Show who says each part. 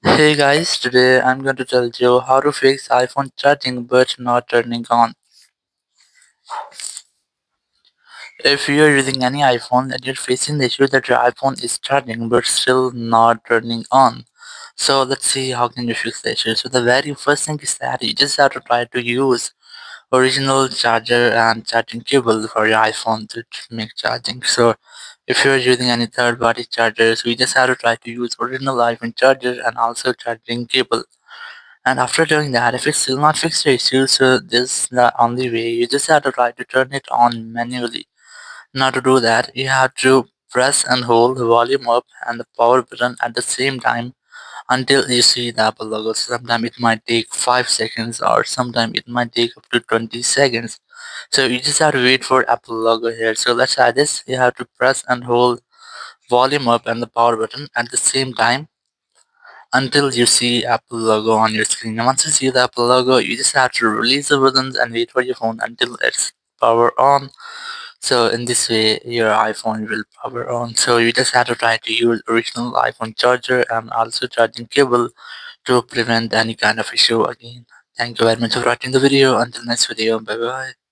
Speaker 1: Hey guys, today I'm going to tell you how to fix iPhone charging but not turning on. If you're using any iPhone and you're facing the issue that your iPhone is charging but still not turning on. So let's see how can you fix the issue. So the very first thing is that you just have to try to use original charger and charging cable for your iPhone to make charging. So if you're using any third party chargers, we just have to try to use original iPhone charger and also charging cable. And after doing that, if it's still not fixed the issue, so this is the only way. You just have to try to turn it on manually. Now to do that, you have to press and hold the volume up and the power button at the same time until you see the Apple logo. Sometimes it might take 5 seconds or sometimes it might take up to 20 seconds. So you just have to wait for Apple logo here. So let's try this. You have to press and hold volume up and the power button at the same time until you see Apple logo on your screen. And once you see the Apple logo, you just have to release the buttons and wait for your phone until it's power on. So in this way, your iPhone will power on. So you just have to try to use original iPhone charger and also charging cable to prevent any kind of issue again. Thank you very much for watching the video. Until next video, bye bye.